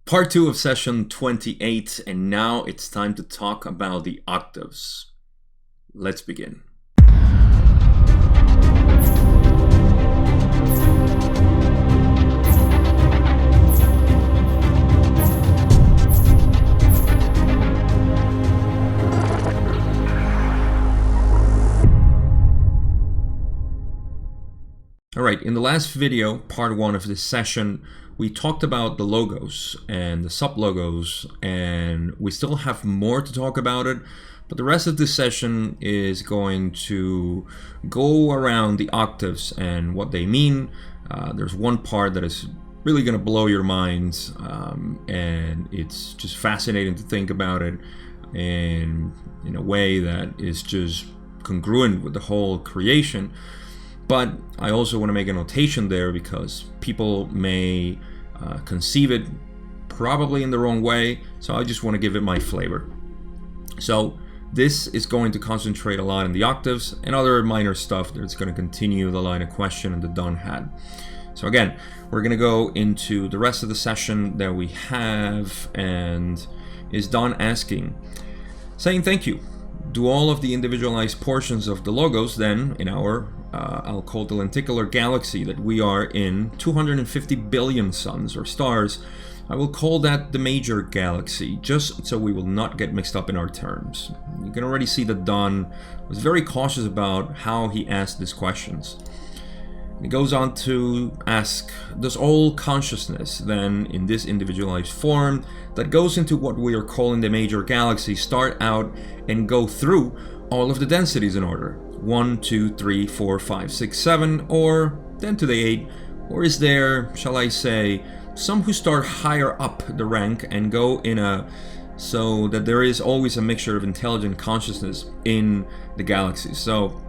Part 2 of session 28, and now it's time to talk about the octaves. Let's begin. Alright, in the last video, part 1 of this session, we talked about the logos and the sub-logos, and we still have more to talk about it, but the rest of this session is going to go around the octaves and what they mean. There's one part that is really going to blow your minds, and it's just fascinating to think about it in a way that is just congruent with the whole creation. But I also want to make a notation there because people may conceive it probably in the wrong way, so I just want to give it my flavor. So this is going to concentrate a lot on the octaves and other minor stuff that's going to continue the line of question that Don had. So again, we're going to go into the rest of the session that we have, and is Don asking, saying thank you. Do all of the individualized portions of the logos then in our I'll call the lenticular galaxy that we are in, 250 billion suns or stars, I will call that the major galaxy, just so we will not get mixed up in our terms. You can already see that Don was very cautious about how he asked these questions. He goes on to ask, does all consciousness then in this individualized form that goes into what we are calling the major galaxy start out and go through all of the densities in order? 1, 2, 3, 4, 5, 6, 7, or 10 to the 8? Or is there, shall I say, some who start higher up the rank and go in so that there is always a mixture of intelligent consciousness in the galaxy? So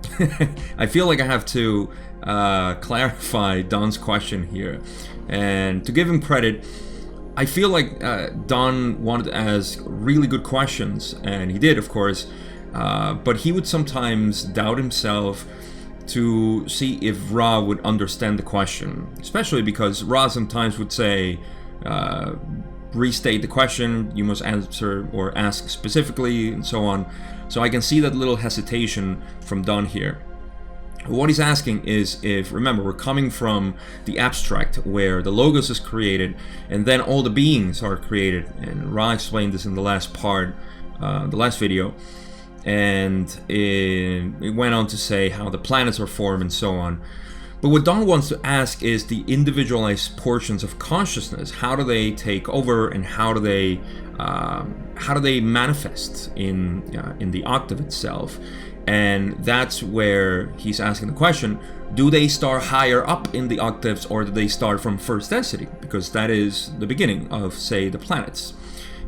I feel like I have to clarify Don's question here. And to give him credit, I feel like Don wanted to ask really good questions, and he did, of course. But he would sometimes doubt himself to see if Ra would understand the question, especially because Ra sometimes would say, restate the question, you must answer or ask specifically, and so on. So I can see that little hesitation from Don here. What he's asking is if, remember, we're coming from the abstract where the logos is created and then all the beings are created, and Ra explained this in the last part, the last video. And it went on to say how the planets are formed and so on. But what Don wants to ask is the individualized portions of consciousness. How do they take over, and how do they manifest in the octave itself? And that's where he's asking the question: do they start higher up in the octaves, or do they start from first density? Because that is the beginning of, say, the planets.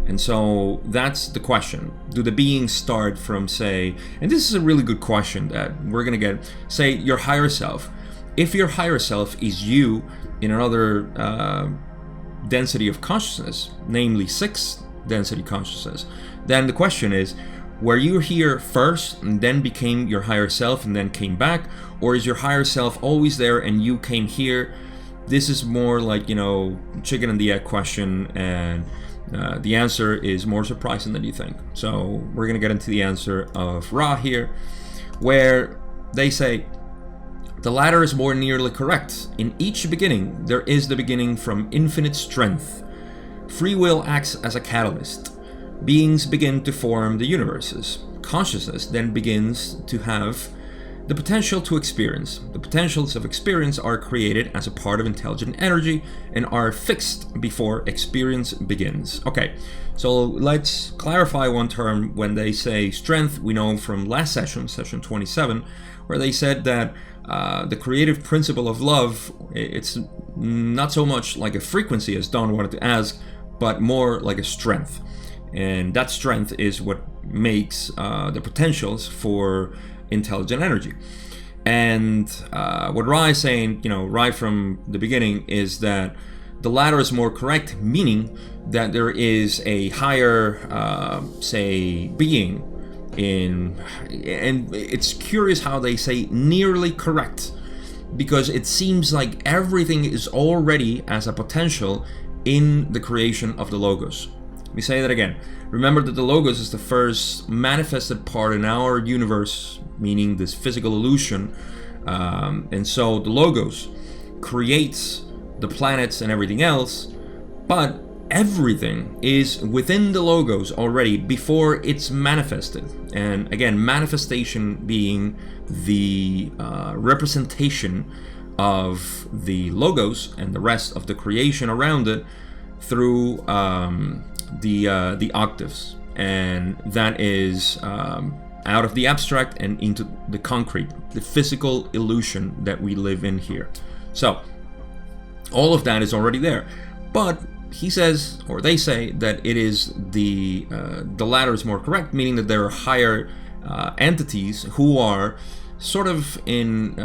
And so that's the question. Do the beings start from, say, and this is a really good question that we're going to get, say, your higher self. If your higher self is you in another density of consciousness, namely 6th density consciousness, then the question is, were you here first and then became your higher self and then came back? Or is your higher self always there and you came here? This is more like, chicken and the egg question, and the answer is more surprising than you think. So we're going to get into the answer of Ra here, where they say, the latter is more nearly correct. In each beginning, there is the beginning from infinite strength. Free will acts as a catalyst. Beings begin to form the universes. Consciousness then begins to have the potential to experience. The potentials of experience are created as a part of intelligent energy and are fixed before experience begins. Okay, so let's clarify one term. When they say strength, we know from last session, session 27, where they said that the creative principle of love, it's not so much like a frequency as Don wanted to ask, but more like a strength. And that strength is what makes the potentials for intelligent energy. And what Ra is saying, right from the beginning, is that the latter is more correct, meaning that there is a higher, say, being in, and it's curious how they say nearly correct, because it seems like everything is already as a potential in the creation of the logos. Let me say that again. Remember that the logos is the first manifested part in our universe, meaning this physical illusion. And so the logos creates the planets and everything else, but everything is within the logos already before it's manifested. And again, manifestation being the representation of the logos and the rest of the creation around it through the octaves, and that is out of the abstract and into the concrete, the physical illusion that we live in here. So all of that is already there, but he says, or they say, that it is the latter is more correct, meaning that there are higher entities who are sort of in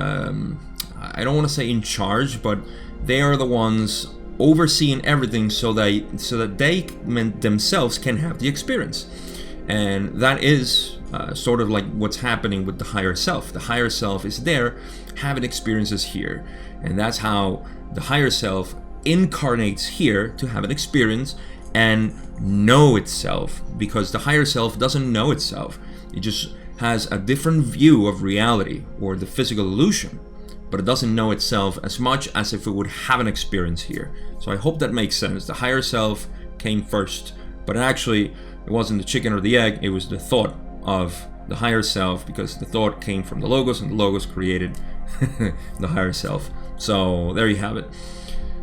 I don't want to say in charge, but they are the ones overseeing everything so that they themselves can have the experience. And that is sort of like what's happening with the higher self. The higher self is there having experiences here, and that's how the higher self incarnates here to have an experience and know itself, because the higher self doesn't know itself. It just has a different view of reality or the physical illusion, but it doesn't know itself as much as if it would have an experience here. So I hope that makes sense. The higher self came first, but actually it wasn't the chicken or the egg, it was the thought of the higher self, because the thought came from the logos and the logos created the higher self. So there you have it.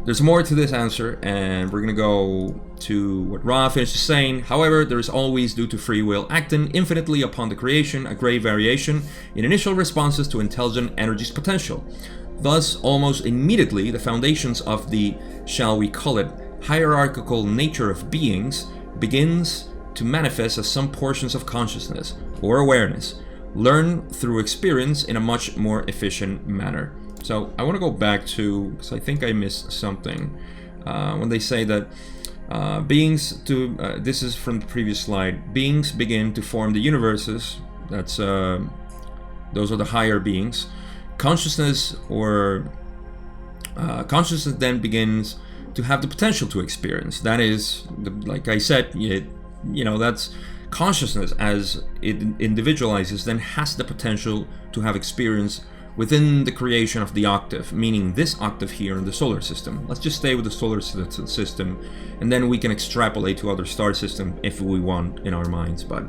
There's more to this answer, and we're gonna go to what Ra finishes saying. However, there is always, due to free will acting infinitely upon the creation, a great variation in initial responses to intelligent energy's potential. Thus, almost immediately, the foundations of the, shall we call it, hierarchical nature of beings begins to manifest as some portions of consciousness or awareness, learned through experience in a much more efficient manner. So I want to go back to, because I think I missed something, when they say that this is from the previous slide, beings begin to form the universes. Those are the higher beings. Consciousness then begins to have the potential to experience. That is, like I said, that's consciousness as it individualizes, then has the potential to have experience within the creation of the octave, meaning this octave here in the solar system. Let's just stay with the solar system, and then we can extrapolate to other star systems if we want in our minds. But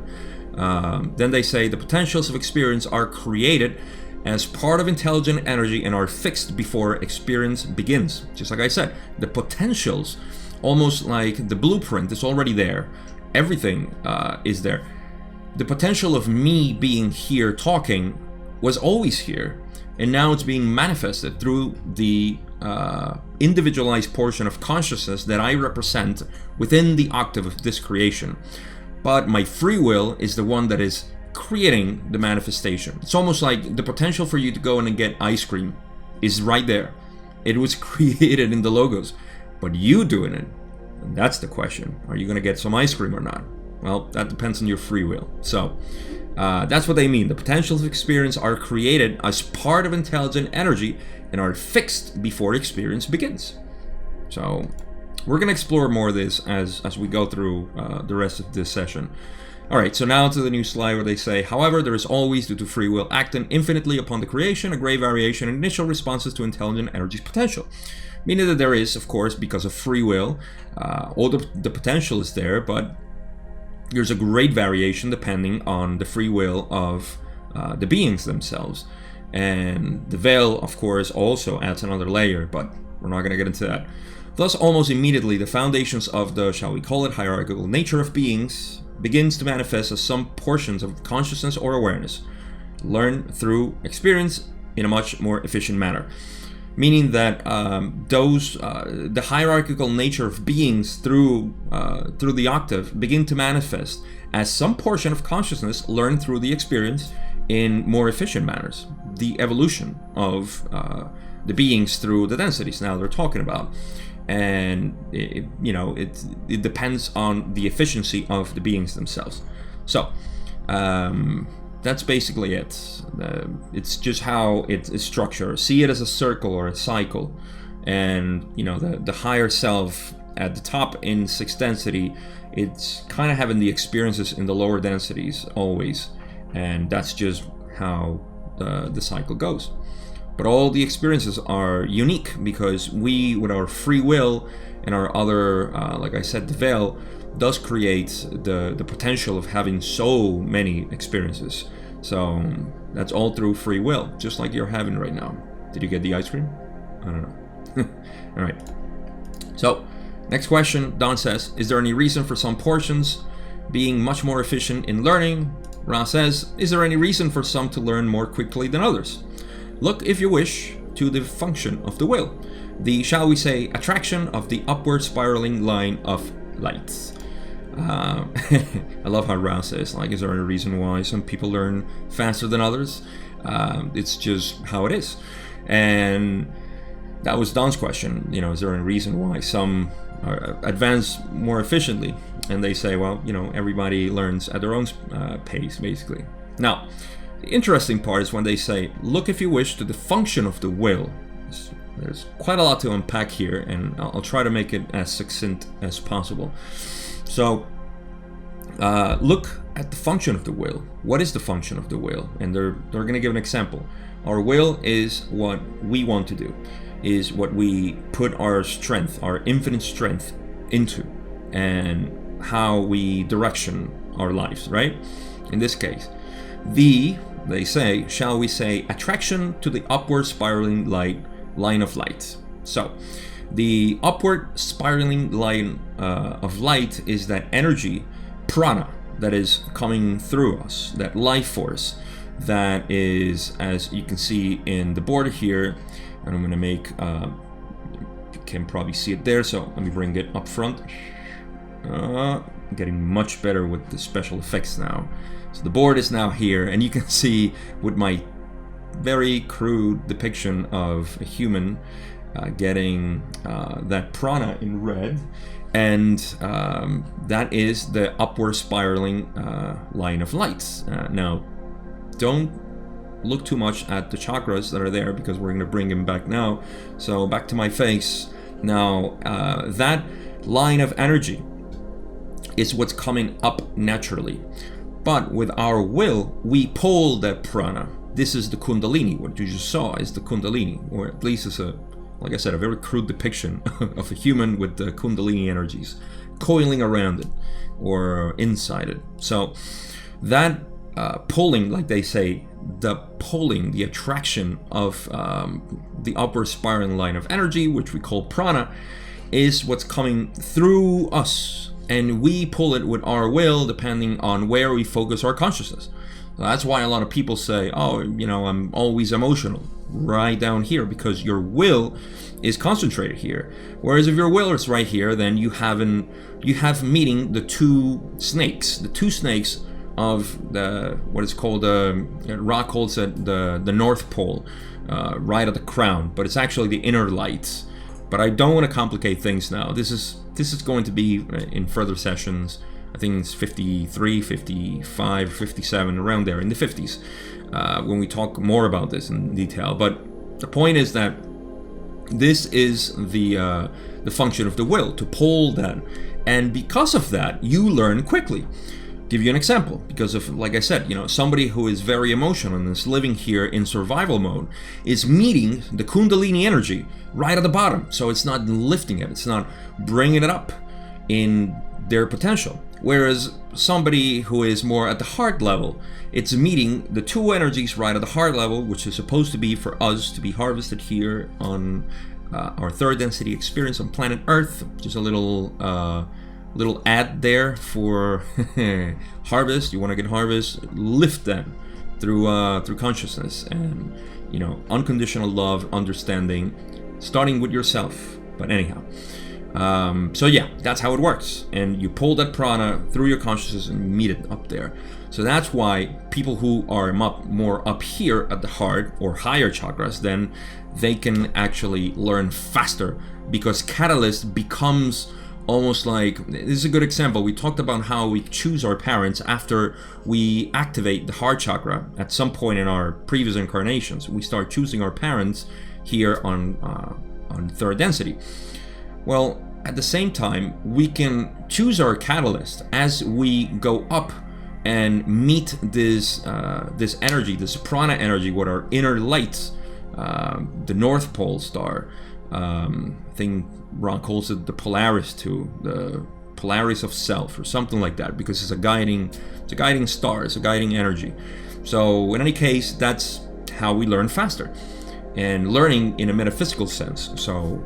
then they say the potentials of experience are created as part of intelligent energy and are fixed before experience begins. Just like I said, the potentials, almost like the blueprint, is already there. Everything is there. The potential of me being here talking was always here, and now it's being manifested through the individualized portion of consciousness that I represent within the octave of this creation. But my free will is the one that is creating the manifestation. It's almost like the potential for you to go in and get ice cream is right there. It was created in the logos, but you doing it, and that's the question. Are you going to get some ice cream or not? Well, that depends on your free will. So that's what they mean. The potentials of experience are created as part of intelligent energy and are fixed before experience begins. So we're going to explore more of this as we go through the rest of this session. All right, so now to the new slide where they say, however, there is always, due to free will acting infinitely upon the creation, a great variation in initial responses to intelligent energy's potential. Meaning that there is, of course, because of free will, all the potential is there, but there's a great variation depending on the free will of the beings themselves. And the veil, of course, also adds another layer, but we're not going to get into that. Thus, almost immediately, the foundations of the, shall we call it, hierarchical nature of beings begins to manifest as some portions of consciousness or awareness, learned through experience in a much more efficient manner. Meaning that the hierarchical nature of beings through the octave begin to manifest as some portion of consciousness learned through the experience in more efficient manners. The evolution of the beings through the densities now they're talking about. And it depends on the efficiency of the beings themselves. So that's basically it. It's just how it's structured. See it as a circle or a cycle, and the higher self at the top in 6th density, it's kind of having the experiences in the lower densities always, and that's just how the cycle goes. But all the experiences are unique because we, with our free will and our other, like I said, the veil does create the potential of having so many experiences. So that's all through free will, just like you're having right now. Did you get the ice cream? I don't know. All right. So next question, Don says, is there any reason for some portions being much more efficient in learning? Ra says, is there any reason for some to learn more quickly than others? Look, if you wish, to the function of the will, the, shall we say, attraction of the upward spiraling line of light. I love how Ra says, like, is there any reason why some people learn faster than others? It's just how it is. And that was Don's question, you know, is there any reason why some advance more efficiently? And they say, well, you know, everybody learns at their own pace, basically. Now, the interesting part is when they say, look, if you wish, to the function of the will. There's quite a lot to unpack here, and I'll try to make it as succinct as possible. So, look at the function of the will. What is the function of the will? And they're going to give an example. Our will is what we want to do, is what we put our strength, our infinite strength into, and how we direction our lives, right? In this case, they say, shall we say, attraction to the upward spiraling line of light. So, the upward spiraling line of light is that energy, prana, that is coming through us, that life force, that is, as you can see in the board here, and I'm going to make, you can probably see it there, so let me bring it up front. Getting much better with the special effects now. So the board is now here, and you can see with my very crude depiction of a human getting that prana in red, and that is the upward spiraling line of light. Now, don't look too much at the chakras that are there because we're going to bring them back now. So back to my face. Now, that line of energy is what's coming up naturally. But with our will, we pull that prana. This is the kundalini. What you just saw is the kundalini, or at least it's a, like I said, a very crude depiction of a human with the kundalini energies coiling around it or inside it. So that pulling, like they say, the pulling, the attraction of the upward spiraling line of energy, which we call prana, is what's coming through us. And we pull it with our will depending on where we focus our consciousness. So that's why a lot of people say, oh, you know, I'm always emotional, right down here, because your will is concentrated here. Whereas if your will is right here, then you have meeting the two snakes of the, what is called, Ra calls it the North Pole, right at the crown, but it's actually the inner light. But I don't want to complicate things now. This is going to be in further sessions. I think it's 53, 55, 57, around there, in the 50s, when we talk more about this in detail. But the point is that this is the function of the will, to pull that. And because of that, you learn quickly. Give you an example, because of, like I said, you know, somebody who is very emotional and is living here in survival mode is meeting the kundalini energy right at the bottom. So it's not lifting it, it's not bringing it up in their potential. Whereas somebody who is more at the heart level, it's meeting the two energies right at the heart level, which is supposed to be for us to be harvested here on our third density experience on planet Earth. Just a little ad there for harvest. You want to get harvest, lift them through consciousness and, you know, unconditional love, understanding, starting with yourself. But anyhow, so yeah, that's how it works. And you pull that prana through your consciousness and meet it up there. So that's why people who are more up here at the heart or higher chakras, then they can actually learn faster, because catalyst becomes almost like, this is a good example. We talked about how we choose our parents after we activate the heart chakra at some point in our previous incarnations. We start choosing our parents here on third density. Well, at the same time, we can choose our catalyst as we go up and meet this this energy, this prana energy, what our inner light, the North Pole star. I think Ron calls it the Polaris too, the Polaris of self or something like that, because it's a guiding star, it's a guiding energy. So in any case, that's how we learn faster, and learning in a metaphysical sense. So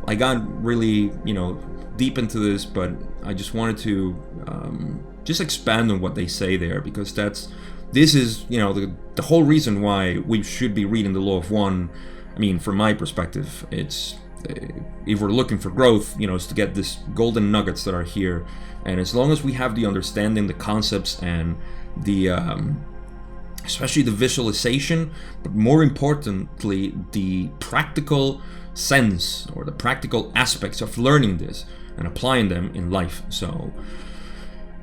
I got really deep into this, but I just wanted to just expand on what they say there, because this is the whole reason why we should be reading the Law of One. I mean, from my perspective, it's if we're looking for growth, is to get this golden nuggets that are here. And as long as we have the understanding, the concepts, and the especially the visualization, but more importantly, the practical sense or the practical aspects of learning this and applying them in life. So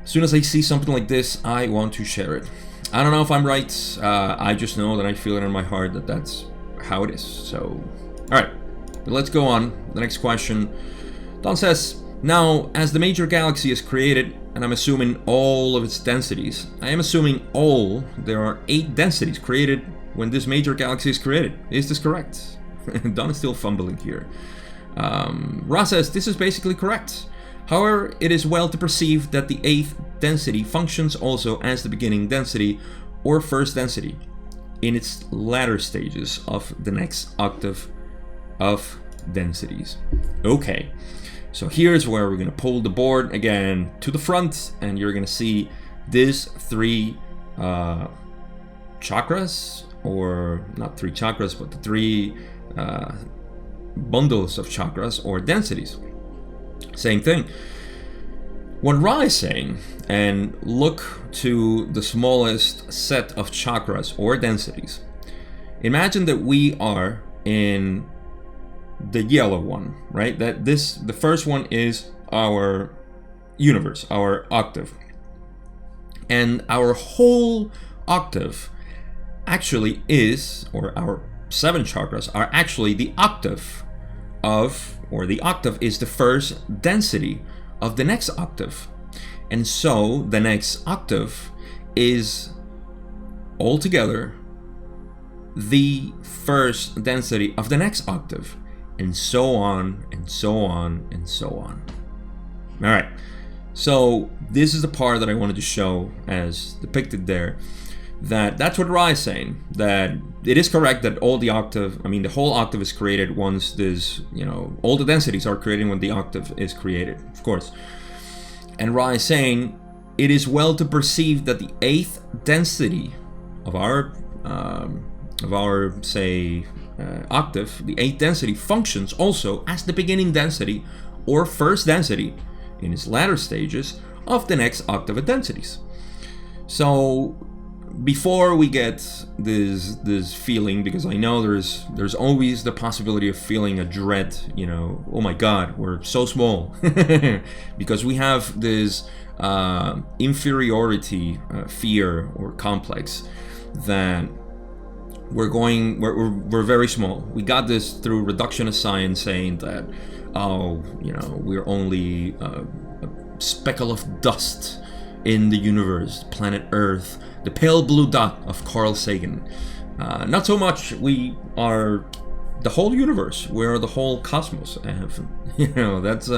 as soon as I see something like this, I want to share it. I don't know if I'm right. I just know that I feel it in my heart that that's how it is. So, all right, let's go on. The next question. Don says, now, as the major galaxy is created, and I'm assuming all of its densities, I am assuming there are 8 densities created when this major galaxy is created. Is this correct? Don is still fumbling here. Ra says, this is basically correct. However, it is well to perceive that the 8th density functions also as the beginning density or first density in its latter stages of the next octave of densities. Okay, so here's where we're going to pull the board again to the front, and you're going to see these 3 chakras, or not 3 chakras, but the 3 bundles of chakras or densities. Same thing. What Ra is saying, and look to the smallest set of chakras or densities. Imagine that we are in the yellow one, right? The first one is our universe, our octave. And our whole octave actually is, or our 7 chakras are actually the octave of, or the octave is the first density of the next octave. And so the next octave is altogether the first density of the next octave, and so on and so on and so on. All right, so this is the part that I wanted to show as depicted there. That's what Ra is saying, that it is correct that the whole octave is created once this, all the densities are created when the octave is created, of course. And Ra is saying it is well to perceive that the 8th density of our octave, the 8th density functions also as the beginning density or first density in its latter stages of the next octave of densities. So before we get this feeling, because I know there's always the possibility of feeling a dread, oh my God, we're so small, because we have this inferiority fear or complex that we're very small. We got this through reductionist science, saying that we're only a speckle of dust in the universe, planet Earth, the pale blue dot of Carl Sagan. Not so much. We are the whole universe. We are the whole cosmos. That's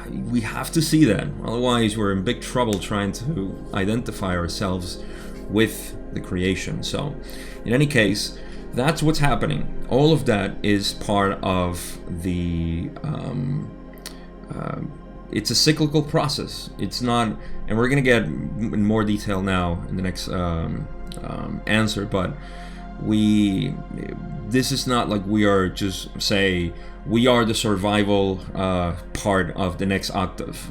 we have to see that. Otherwise, we're in big trouble trying to identify ourselves with the creation. So, in any case, that's what's happening. All of that is part of the. It's a cyclical process. It's not, and we're gonna get in more detail now in the next answer. But this is not like we are just say we are the survival part of the next octave.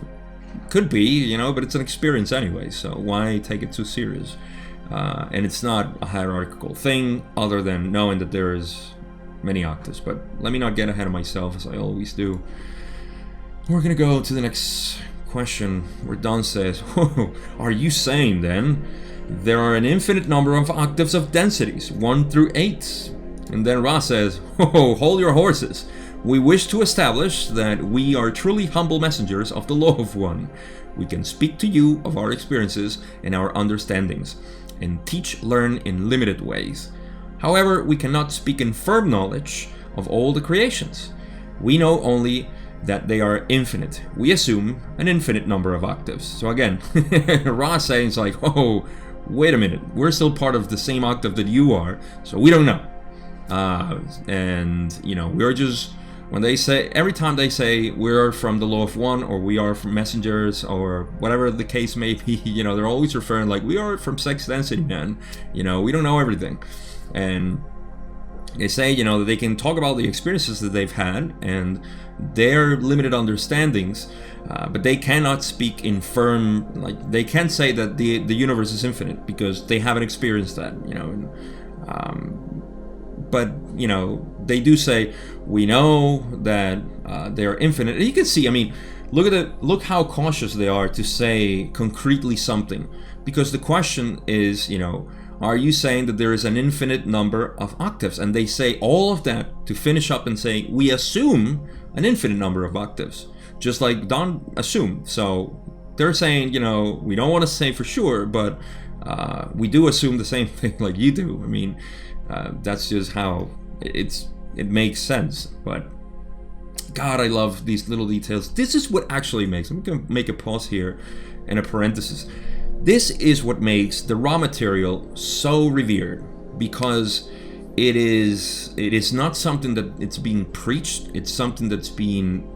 Could be, but it's an experience anyway. So why take it too serious? And it's not a hierarchical thing, other than knowing that there is many octaves. But let me not get ahead of myself, as I always do. We're gonna go to the next question, where Don says, are you saying then there are an infinite number of octaves of densities, 1 through 8? And then Ra says, hold your horses. We wish to establish that we are truly humble messengers of the law of one. We can speak to you of our experiences and our understandings, and teach, learn in limited ways. However, we cannot speak in firm knowledge of all the creations. We know only that they are infinite. We assume an infinite number of octaves. So again, Ra saying it's like, oh, wait a minute, we're still part of the same octave that you are, so we don't know. And you know, we're just, when they say, every time they say we're from the law of one, or we are from messengers, or whatever the case may be, you know, they're always referring like, we are from sex density, man. You know, we don't know everything. And they say, you know, that they can talk about the experiences that they've had and their limited understandings, but they cannot speak in firm, like, they can't say that the universe is infinite because they haven't experienced that, you know. But, you know, they do say, we know that they are infinite. And you can see, I mean, look how cautious they are to say concretely something. Because the question is, you know, are you saying that there is an infinite number of octaves? And they say all of that to finish up and say, we assume an infinite number of octaves. Just like Don assumed. So they're saying, you know, we don't want to say for sure, but we do assume the same thing like you do. I mean, that's just how it makes sense. But God, I love these little details. This is what actually makes, I'm going to make a pause here and a parenthesis. This is what makes the raw material so revered, because it is not something that it's being preached, it's something that's being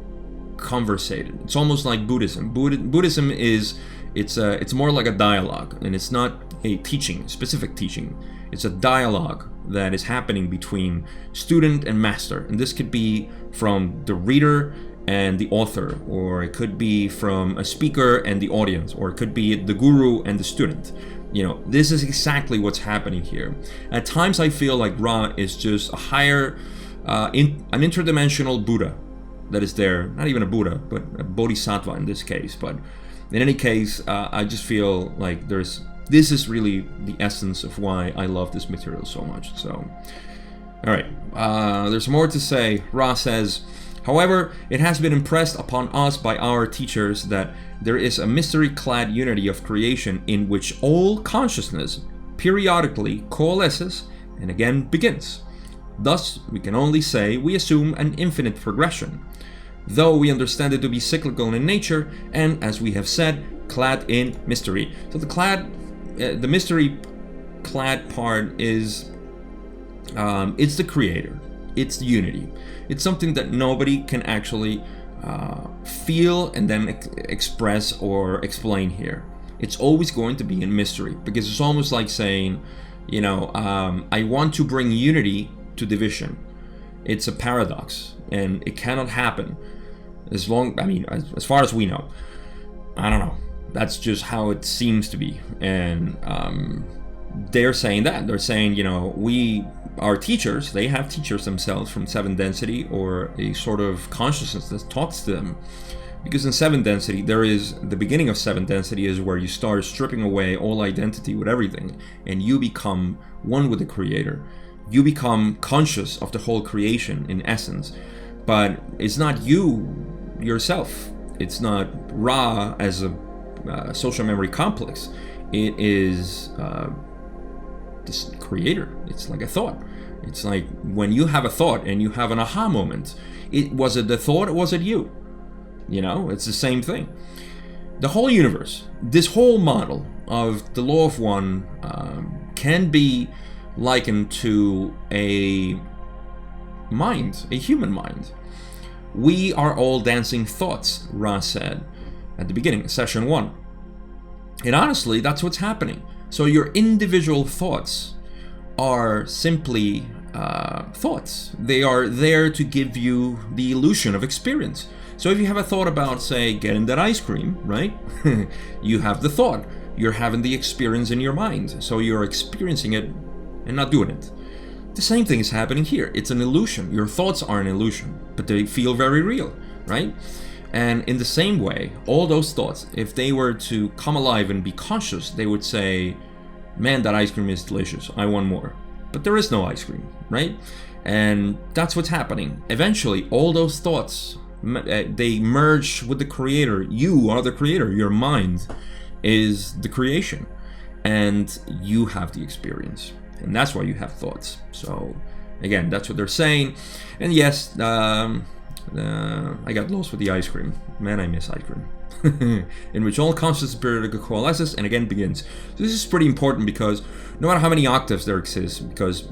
conversated. It's almost like Buddhism. Buddhism is, it's more like a dialogue, and it's not a teaching, specific teaching. It's a dialogue that is happening between student and master, and this could be from the reader and the author, or it could be from a speaker and the audience, or it could be the guru and the student. You know, this is exactly what's happening here. At times I feel like Ra is just a higher, an interdimensional Buddha that is there. Not even a Buddha, but a Bodhisattva in this case. But in any case, I just feel like this is really the essence of why I love this material so much. So, all right, there's more to say. Ra says, however, it has been impressed upon us by our teachers that there is a mystery-clad unity of creation in which all consciousness periodically coalesces and again begins. Thus, we can only say we assume an infinite progression, though we understand it to be cyclical in nature and, as we have said, clad in mystery. So the mystery-clad part is, it's the creator. It's the unity. It's something that nobody can actually feel and then express or explain here. It's always going to be in mystery, because it's almost like saying, you know, I want to bring unity to division. It's a paradox, and it cannot happen as far as we know. I don't know. That's just how it seems to be. And they're saying that. They're saying, you know, our teachers, they have teachers themselves from 7th density, or a sort of consciousness that talks to them. Because in 7th density, there is, the beginning of 7th density is where you start stripping away all identity with everything, and you become one with the creator. You become conscious of the whole creation in essence. But it's not you yourself. It's not Ra as a social memory complex. It is this creator. It's like a thought. It's like when you have a thought and you have an aha moment. Was it the thought, or was it you? You know, it's the same thing. The whole universe, this whole model of the law of one can be likened to a mind, a human mind. We are all dancing thoughts, Ra said at the beginning, session 1. And honestly, that's what's happening. So your individual thoughts are simply thoughts. They are there to give you the illusion of experience. So if you have a thought about, say, getting that ice cream, right? You have the thought. You're having the experience in your mind. So you're experiencing it and not doing it. The same thing is happening here. It's an illusion. Your thoughts are an illusion, but they feel very real, right? And in the same way, all those thoughts, if they were to come alive and be conscious, they would say, man, that ice cream is delicious. I want more. but there is no ice cream, right? And that's what's happening. Eventually, all those thoughts, they merge with the creator. You are the creator. Your mind is the creation, and you have the experience, and that's why you have thoughts. So again, that's what they're saying. And yes, I got lost with the ice cream. Man, I miss ice cream. In which all consciousness periodic coalesces and again begins. So this is pretty important, because no matter how many octaves there exist, because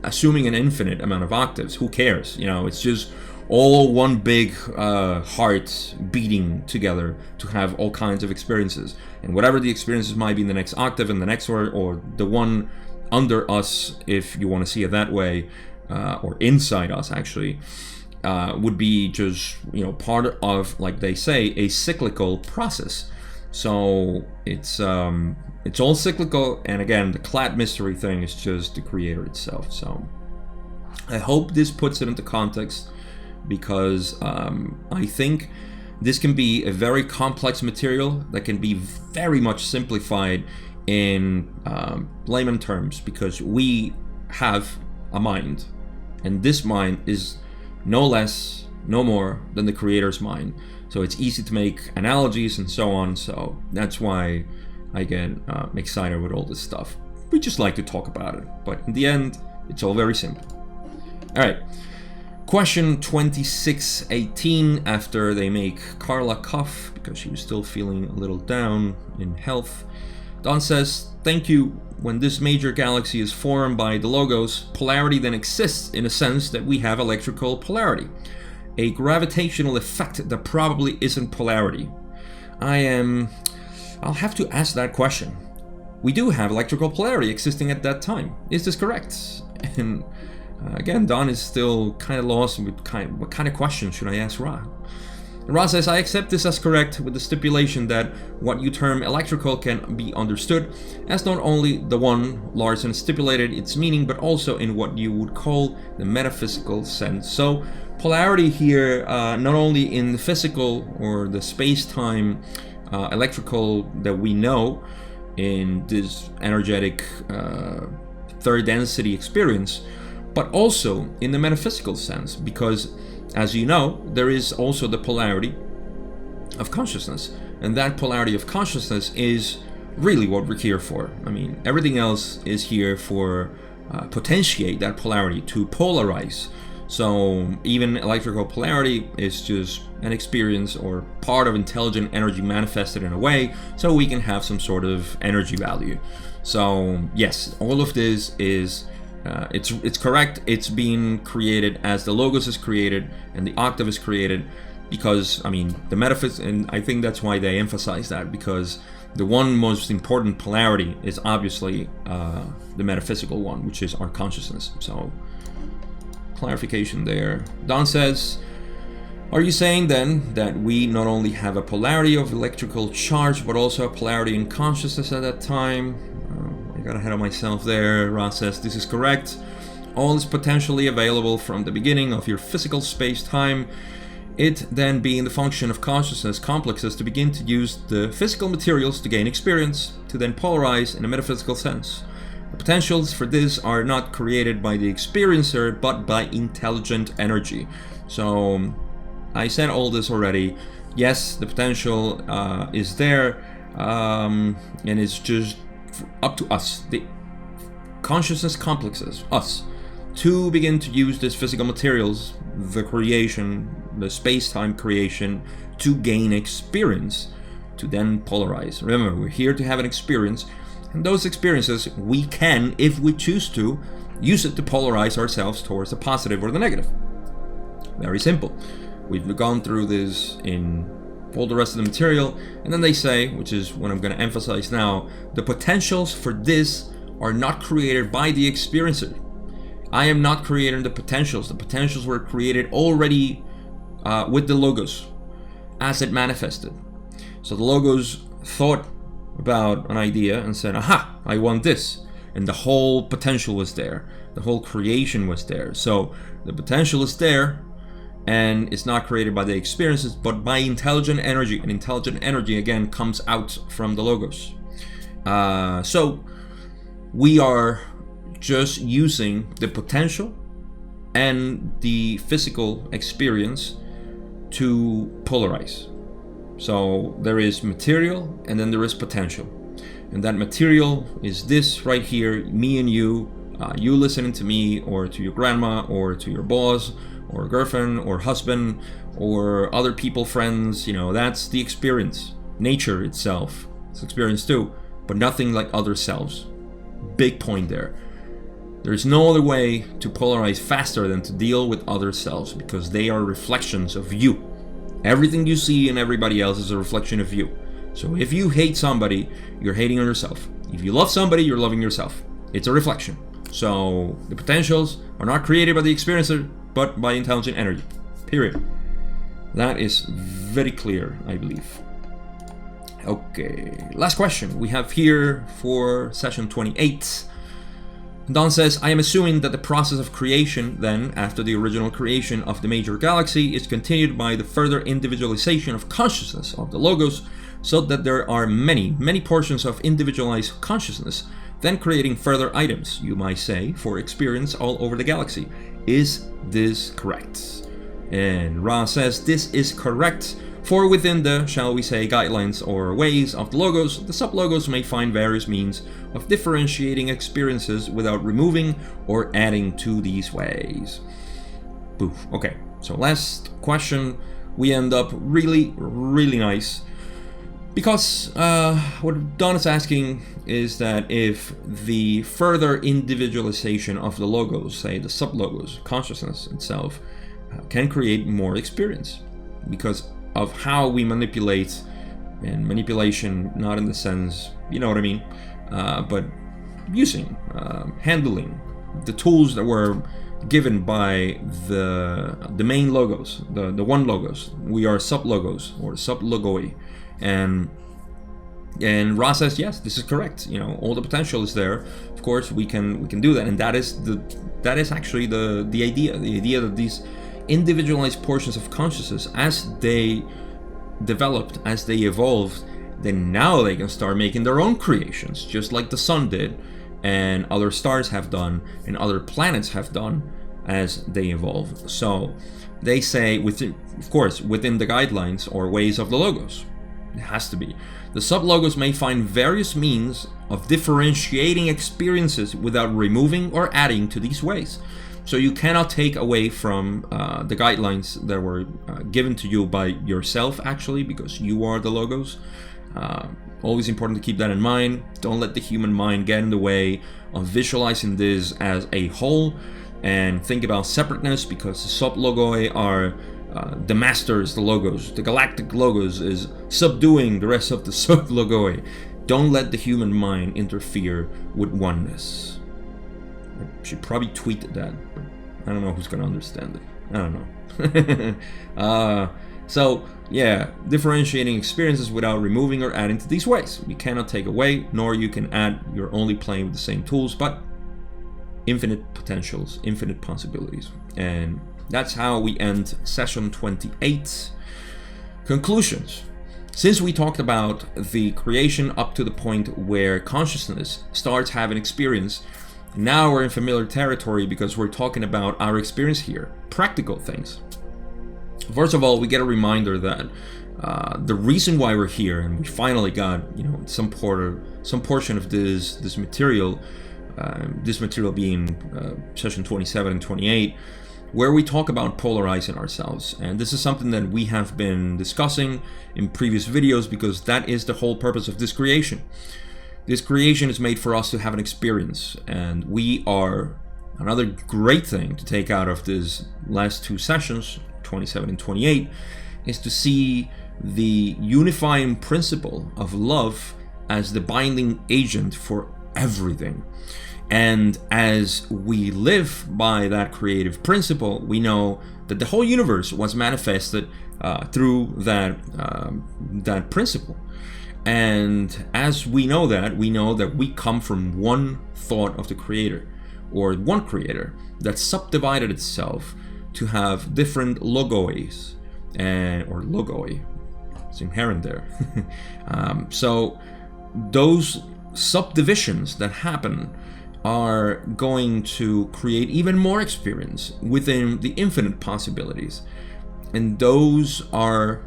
assuming an infinite amount of octaves, who cares? You know, it's just all one big heart beating together to have all kinds of experiences. And whatever the experiences might be in the next octave and the next one, or the one under us, if you want to see it that way, or inside us actually, would be just, you know, part of, like they say, a cyclical process. So it's all cyclical, and again, the clad mystery thing is just the creator itself. So I hope this puts it into context, because I think this can be a very complex material that can be very much simplified in layman terms, because we have a mind, and this mind is no less, no more than the creator's mind. So it's easy to make analogies and so on. So that's why I get excited with all this stuff. We just like to talk about it, but in the end, it's all very simple. All right. Question 2618, after they make Carla cough because she was still feeling a little down in health. Don says, thank you. When this major galaxy is formed by the logos, polarity then exists in a sense that we have electrical polarity. A gravitational effect that probably isn't polarity. I'll have to ask that question. We do have electrical polarity existing at that time. Is this correct? And again, Don is still kind of lost with what kind of question should I ask Ra? And Ra says, I accept this as correct, with the stipulation that what you term electrical can be understood as not only the one Larson stipulated its meaning, but also in what you would call the metaphysical sense. So polarity here, not only in the physical or the space-time electrical that we know in this energetic third density experience, but also in the metaphysical sense, because as you know, there is also the polarity of consciousness, and that polarity of consciousness is really what we're here for. I mean, everything else is here for potentiate that polarity, to polarize. So even electrical polarity is just an experience or part of intelligent energy manifested in a way so we can have some sort of energy value. So yes, all of this is it's correct. It's being created as the logos is created and the octave is created, because I mean the metaphysics, and I think that's why they emphasize that, because the one most important polarity is obviously the metaphysical one, which is our consciousness. So clarification there. Don says, are you saying then that we not only have a polarity of electrical charge but also a polarity in consciousness at that time? I got ahead of myself there. Ra says, this is correct. All is potentially available from the beginning of your physical space-time. It then being the function of consciousness complexes to begin to use the physical materials to gain experience, to then polarize in a metaphysical sense. The potentials for this are not created by the experiencer, but by intelligent energy. So I said all this already. Yes, the potential is there, and it's just up to us, the consciousness complexes, us, to begin to use these physical materials, the creation, the space-time creation, to gain experience, to then polarize. Remember, we're here to have an experience, and those experiences we can, if we choose to, use it to polarize ourselves towards the positive or the negative. Very simple. We've gone through this in all the rest of the material, and then they say, which is what I'm going to emphasize now, the potentials for this are not created by the experiencer. I am not creating the potentials. The potentials were created already with the logos as it manifested. So the logos thought about an idea and said, aha, I want this, and the whole potential was there, the whole creation was there. So the potential is there, and it's not created by the experiences, but by intelligent energy. And intelligent energy, again, comes out from the logos. So we are just using the potential and the physical experience to polarize. So there is material and then there is potential. And that material is this right here, me and you, you listening to me or to your grandma or to your boss or girlfriend or husband or other people, friends, you know, that's the experience. Nature itself is experience too, but nothing like other selves. Big point there. There's no other way to polarize faster than to deal with other selves, because they are reflections of you. Everything you see in everybody else is a reflection of you. So if you hate somebody, you're hating on yourself. If you love somebody, you're loving yourself. It's a reflection. So the potentials are not created by the experiencer, but by intelligent energy. Period. That is very clear, I believe. Okay, last question we have here for session 28. Don says, I am assuming that the process of creation then, after the original creation of the major galaxy, is continued by the further individualization of consciousness of the logos, so that there are many, many portions of individualized consciousness, then creating further items, you might say, for experience all over the galaxy. Is this correct? And Ra says, this is correct. For within the, shall we say, guidelines or ways of the logos, the sub-logos may find various means of differentiating experiences without removing or adding to these ways. Poof. Okay, so last question, we end up really, really nice. Because what Don is asking is that if the further individualization of the logos, say the sub-logos, consciousness itself, can create more experience. Because of how we manipulate, and manipulation not in the sense, you know what I mean, but using, handling the tools that were given by the main logos, the one logos. We are sub-logos or sub-logoi, and Ra says, yes, this is correct. You know, all the potential is there. Of course, we can do that, and that is actually the idea that these individualized portions of consciousness, as they developed, as they evolved, then now they can start making their own creations, just like the sun did, and other stars have done, and other planets have done as they evolve. So they say, within, of course, within the guidelines or ways of the logos, it has to be. The sub-logos may find various means of differentiating experiences without removing or adding to these ways. So you cannot take away from the guidelines that were given to you by yourself, actually, because you are the logos. Always important to keep that in mind. Don't let the human mind get in the way of visualizing this as a whole, and think about separateness, because the sub-logoi are the masters, the logos. The galactic logos is subduing the rest of the sub-logoi. Don't let the human mind interfere with oneness. I should probably tweet that, but I don't know who's gonna understand it. I don't know. So yeah, differentiating experiences without removing or adding to these ways. You cannot take away, nor you can add. You're only playing with the same tools, but infinite potentials, infinite possibilities. And that's how we end session 28. Conclusions. Since we talked about the creation up to the point where consciousness starts having experience, now we're in familiar territory, because we're talking about our experience here, practical things. First of all, we get a reminder that the reason why we're here, and we finally got, you know, some portion of this material being session 27 and 28, where we talk about polarizing ourselves. And this is something that we have been discussing in previous videos, because that is the whole purpose of this creation. This creation is made for us to have an experience, and we are, another great thing to take out of these last two sessions, 27 and 28, is to see the unifying principle of love as the binding agent for everything. And as we live by that creative principle, we know that the whole universe was manifested through that principle. And as we know that we come from one thought of the creator, or one creator that subdivided itself to have different logois, or logoi, it's inherent there. So those subdivisions that happen are going to create even more experience within the infinite possibilities. And those are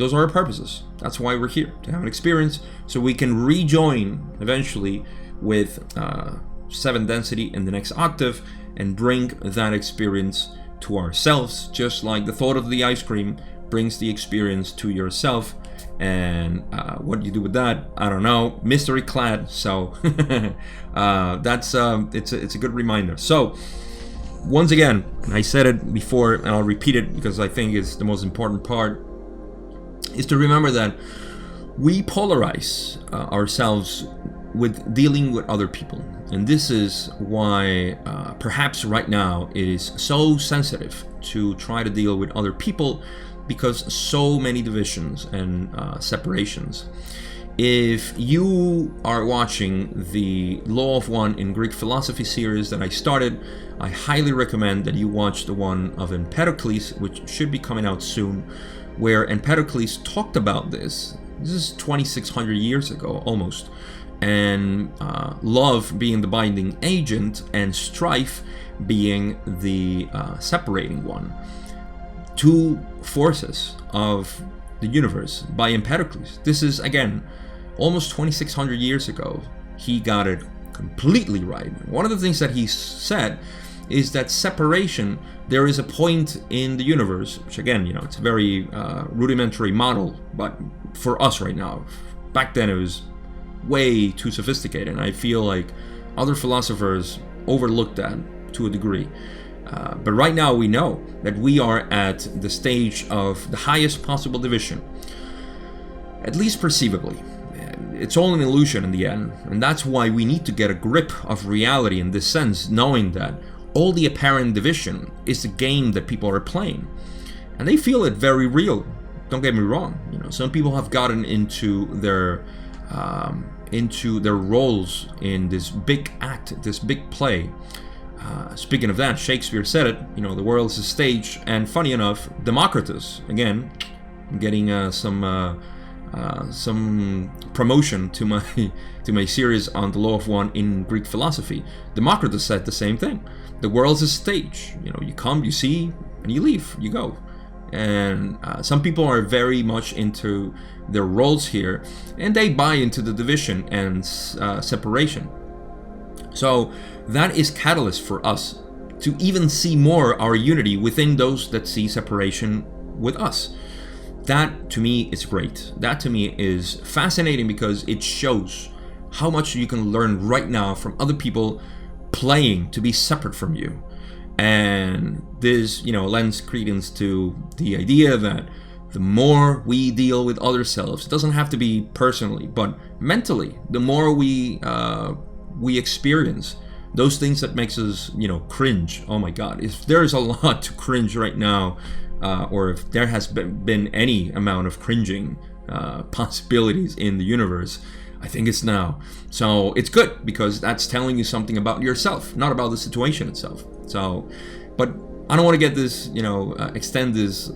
our purposes. That's why we're here, to have an experience so we can rejoin eventually with 7th density in the next octave and bring that experience to ourselves, just like the thought of the ice cream brings the experience to yourself. And what you do with that, I don't know, mystery clad. So that's it's a good reminder. So once again, I said it before and I'll repeat it because I think it's the most important part, is to remember that we polarize ourselves with dealing with other people. And this is why perhaps right now it is so sensitive to try to deal with other people, because so many divisions and separations. If you are watching the Law of One in Greek philosophy series that I started, I highly recommend that you watch the one of Empedocles, which should be coming out soon, where Empedocles talked about this. This is 2,600 years ago, almost. And love being the binding agent and strife being the separating one. Two forces of the universe by Empedocles. This is, again, almost 2,600 years ago. He got it completely right. One of the things that he said is that separation, there is a point in the universe, which again, it's a very rudimentary model, but for us right now, back then it was way too sophisticated, and I feel like other philosophers overlooked that to a degree. But right now we know that we are at the stage of the highest possible division, at least perceivably. It's all an illusion in the end, and that's why we need to get a grip of reality in this sense, knowing that all the apparent division is a game that people are playing, and they feel it very real. Don't get me wrong. Some people have gotten into their roles in this big act, this big play. Speaking of that, Shakespeare said it, the world is a stage, and funny enough, Democritus, again, I'm getting some promotion to my series on the Law of One in Greek philosophy. Democritus said the same thing. The world's a stage. You come, you see, and you leave, you go. And some people are very much into their roles here, and they buy into the division and separation. So that is catalyst for us to even see more our unity within those that see separation with us. That to me is great. That to me is fascinating, because it shows how much you can learn right now from other people playing to be separate from you. And this, lends credence to the idea that the more we deal with other selves, it doesn't have to be personally, but mentally, the more we experience those things that makes us, cringe. Oh my God, if there's a lot to cringe right now, or if there has been any amount of cringing possibilities in the universe, I think it's now. So it's good, because that's telling you something about yourself, not about the situation itself. So, but I don't want to get this, extend this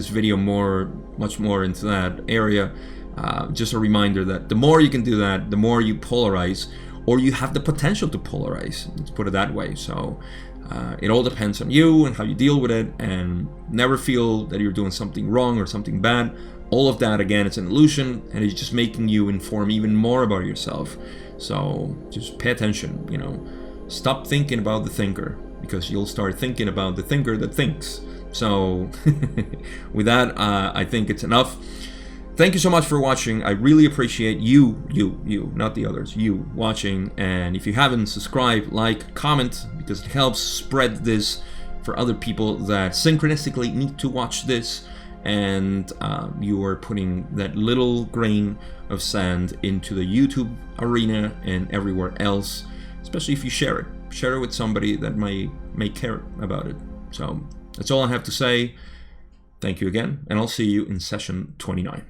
video much more into that area. Just a reminder that the more you can do that, the more you polarize, or you have the potential to polarize. Let's put it that way. So it all depends on you and how you deal with it, and never feel that you're doing something wrong or something bad. All of that, again, it's an illusion, and it's just making you inform even more about yourself. So just pay attention, Stop thinking about the thinker, because you'll start thinking about the thinker that thinks. So with that, I think it's enough. Thank you so much for watching. I really appreciate you, not the others, you watching. And if you haven't, subscribe, like, comment, because it helps spread this for other people that synchronistically need to watch this. And you are putting that little grain of sand into the YouTube arena and everywhere else, especially if you share it with somebody that may care about it. So that's all I have to say. Thank you again, and I'll see you in session 29.